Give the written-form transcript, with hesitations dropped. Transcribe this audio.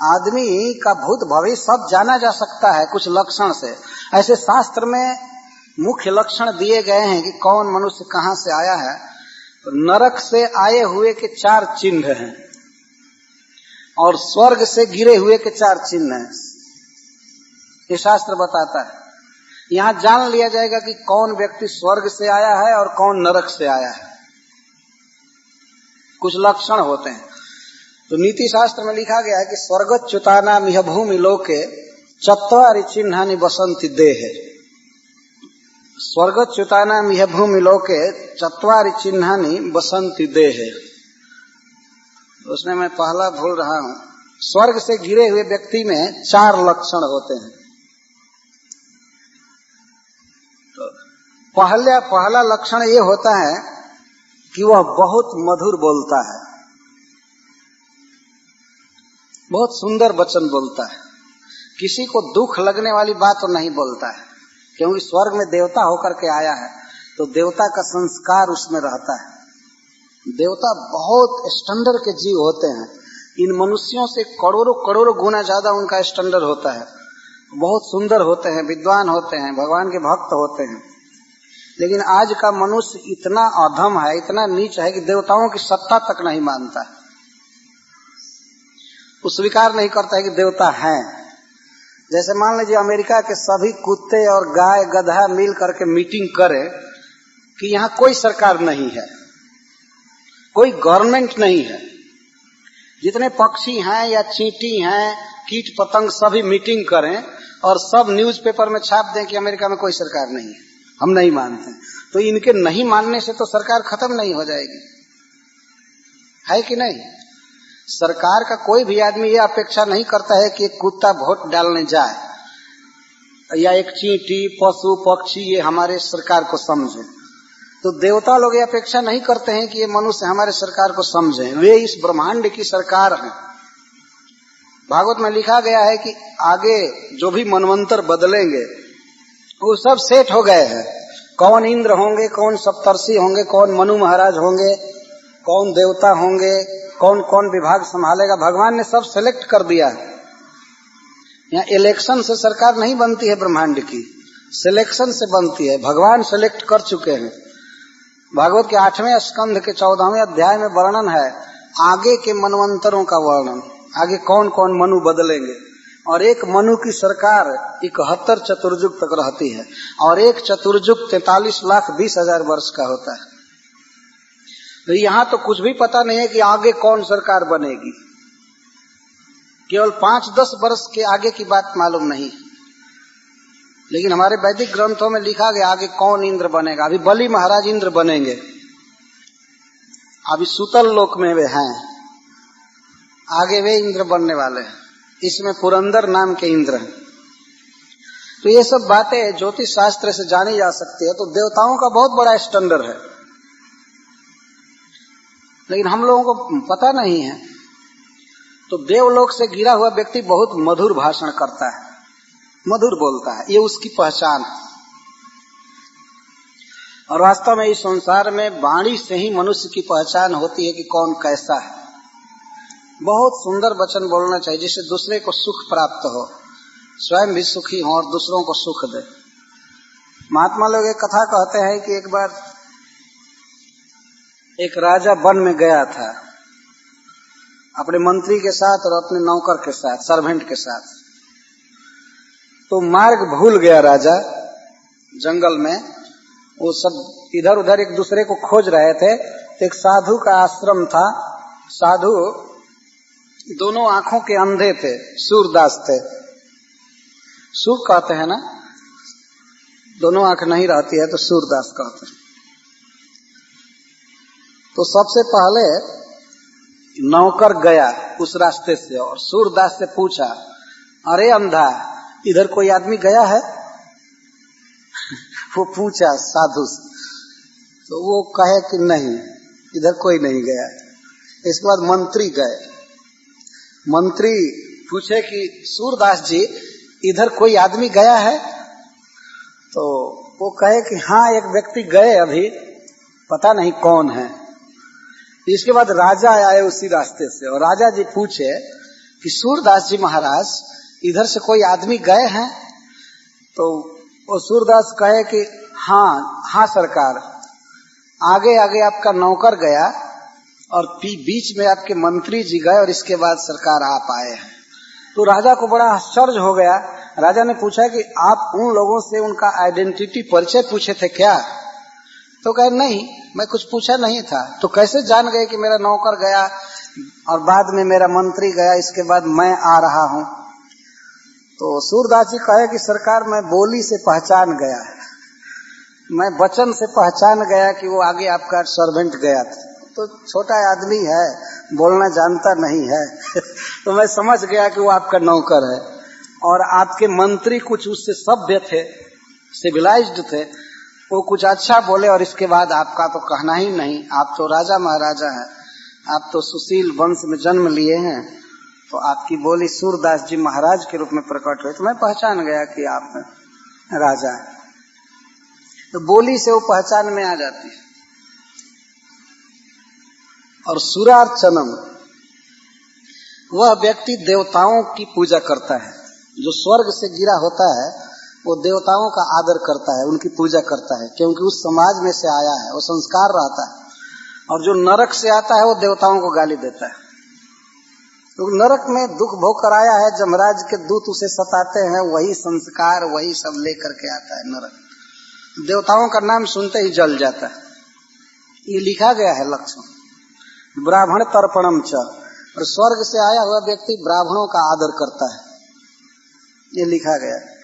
आदमी का भूत भविष्य सब जाना जा सकता है कुछ लक्षण से। ऐसे शास्त्र में मुख्य लक्षण दिए गए हैं कि कौन मनुष्य कहाँ से आया है। तो नरक से आए हुए के 4 चिन्ह हैं और स्वर्ग से गिरे हुए के 4 चिन्ह हैं। ये शास्त्र बताता है। यहाँ जान लिया जाएगा कि कौन व्यक्ति स्वर्ग से आया है और कौन नरक से आया है। कुछ लक्षण होते हैं। तो नीति शास्त्र में लिखा गया है कि स्वर्गच्युताना मिह भूमि लोके चत्वारि चिन्हानि बसंति देहे। स्वर्गच्युताना मिह भूमि लोके चत्वारि चिन्हानि बसंति देहे। उसमें मैं पहला भूल रहा हूं। स्वर्ग से गिरे हुए व्यक्ति में 4 लक्षण होते हैं। तो पहला लक्षण ये होता है कि वह बहुत मधुर बोलता है, बहुत सुंदर वचन बोलता है, किसी को दुख लगने वाली बात तो नहीं बोलता है, क्योंकि स्वर्ग में देवता होकर के आया है तो देवता का संस्कार उसमें रहता है। देवता बहुत स्टैंडर्ड के जीव होते हैं। इन मनुष्यों से करोड़ों करोड़ों गुना ज्यादा उनका स्टैंडर्ड होता है। बहुत सुंदर होते हैं, विद्वान होते हैं, भगवान के भक्त होते हैं। लेकिन आज का मनुष्य इतना अधम है, इतना नीच है कि देवताओं की सत्ता तक नहीं मानता है। वो स्वीकार नहीं करता है कि देवता है। जैसे मान लीजिए अमेरिका के सभी कुत्ते और गाय गधा मिल करके मीटिंग करे कि यहाँ कोई सरकार नहीं है, कोई गवर्नमेंट नहीं है। जितने पक्षी हैं या चींटी हैं, कीट पतंग सभी मीटिंग करें और सब न्यूज़पेपर में छाप दें कि अमेरिका में कोई सरकार नहीं है, हम नहीं मानते। तो इनके नहीं मानने से तो सरकार खत्म नहीं हो जाएगी, है कि नहीं? सरकार का कोई भी आदमी ये अपेक्षा नहीं करता है कि एक कुत्ता वोट डालने जाए या एक चींटी पशु पक्षी ये हमारे सरकार को समझे। तो देवता लोग ये अपेक्षा नहीं करते हैं कि ये मनुष्य हमारे सरकार को समझे। वे इस ब्रह्मांड की सरकार हैं। भागवत में लिखा गया है कि आगे जो भी मनवंतर बदलेंगे वो सब सेट हो गए हैं। कौन इंद्र होंगे, कौन सप्तर्षि होंगे, कौन मनु महाराज होंगे, कौन देवता होंगे, कौन कौन विभाग संभालेगा, भगवान ने सब सेलेक्ट कर दिया है। यहाँ इलेक्शन से सरकार नहीं बनती है ब्रह्मांड की, सिलेक्शन से बनती है। भगवान सेलेक्ट कर चुके हैं। भागवत के 8वें स्कंध के 14वें अध्याय में वर्णन है आगे के मनवंतरों का वर्णन, आगे कौन कौन मनु बदलेंगे। और एक मनु की सरकार 71 चतुर्युग तक रहती है और एक चतुर्युग 43,20,000 वर्ष का होता है। तो यहाँ तो कुछ भी पता नहीं है कि आगे कौन सरकार बनेगी। केवल 5-10 वर्ष के आगे की बात मालूम नहीं। लेकिन हमारे वैदिक ग्रंथों में लिखा गया आगे कौन इंद्र बनेगा। अभी बलि महाराज इंद्र बनेंगे, अभी सुतल लोक में वे हैं, आगे वे इंद्र बनने वाले हैं। इसमें पुरंदर नाम के इंद्र हैं। तो ये सब बातें ज्योतिष शास्त्र से जानी जा सकती है। तो देवताओं का बहुत बड़ा स्टैंडर्ड है, लेकिन हम लोगों को पता नहीं है। तो देवलोक से गिरा हुआ व्यक्ति बहुत मधुर भाषण करता है, मधुर बोलता है, ये उसकी पहचान है। और वास्तव में इस संसार में वाणी से ही मनुष्य की पहचान होती है कि कौन कैसा है। बहुत सुंदर वचन बोलना चाहिए जिससे दूसरे को सुख प्राप्त हो, स्वयं भी सुखी हो और दूसरों को सुख दे। महात्मा लोग एक कथा कहते हैं कि एक बार एक राजा वन में गया था अपने मंत्री के साथ और अपने नौकर के साथ, सर्वेंट के साथ। तो मार्ग भूल गया राजा जंगल में। वो सब इधर उधर एक दूसरे को खोज रहे थे। तो एक साधु का आश्रम था। साधु दोनों आंखों के अंधे थे, सूरदास थे। सूर कहते हैं ना, दोनों आंख नहीं रहती है तो सूरदास कहते हैं। तो सबसे पहले नौकर गया उस रास्ते से और सूरदास से पूछा, अरे अंधा, इधर कोई आदमी गया है? वो पूछा साधु से, तो वो कहे कि नहीं, इधर कोई नहीं गया। इसके बाद मंत्री गए। मंत्री पूछे कि सूरदास जी, इधर कोई आदमी गया है? तो वो कहे कि हाँ, एक व्यक्ति गए, अभी पता नहीं कौन है। इसके बाद राजा आए उसी रास्ते से और राजा जी पूछे कि सूरदास जी महाराज इधर से कोई आदमी गए हैं, तो वो सूरदास कहे कि हाँ सरकार, आगे आगे आपका नौकर गया और बीच में आपके मंत्री जी गए और इसके बाद सरकार आप आए हैं। तो राजा को बड़ा आश्चर्य हो गया। राजा ने पूछा कि आप उन लोगों से उनका आइडेंटिटी परिचय पूछे थे क्या? तो कहे नहीं, मैं कुछ पूछा नहीं था। तो कैसे जान गए कि मेरा नौकर गया और बाद में मेरा मंत्री गया, इसके बाद मैं आ रहा हूं? तो सूरदास जी कहे कि सरकार, मैं बोली से पहचान गया, मैं वचन से पहचान गया कि वो आगे आपका सर्वेंट गया था। तो छोटा आदमी है, बोलना जानता नहीं है तो मैं समझ गया कि वो आपका नौकर है। और आपके मंत्री कुछ उससे सभ्य थे, सिविलाइज्ड थे, वो कुछ अच्छा बोले और इसके बाद आपका तो कहना ही नहीं। आप तो राजा महाराजा हैं, आप तो सुशील वंश में जन्म लिए हैं, तो आपकी बोली सूरदास जी महाराज के रूप में प्रकट हुई, तो मैं पहचान गया कि आप राजा हैं। तो बोली से वो पहचान में आ जाती है। और सुरार्चनम, वह व्यक्ति देवताओं की पूजा करता है। जो स्वर्ग से गिरा होता है वो देवताओं का आदर करता है, उनकी पूजा करता है, क्योंकि उस समाज में से आया है, वो संस्कार रहता है। और जो नरक से आता है वो देवताओं को गाली देता है। तो नरक में दुख भोग कर आया है, जमराज के दूत उसे सताते हैं, वही संस्कार वही सब लेकर के आता है नरक। देवताओं का नाम सुनते ही जल जाता है। ये लिखा गया है लक्ष्मण ब्राह्मण तर्पणम च, और स्वर्ग से आया हुआ व्यक्ति ब्राह्मणों का आदर करता है, ये लिखा गया है।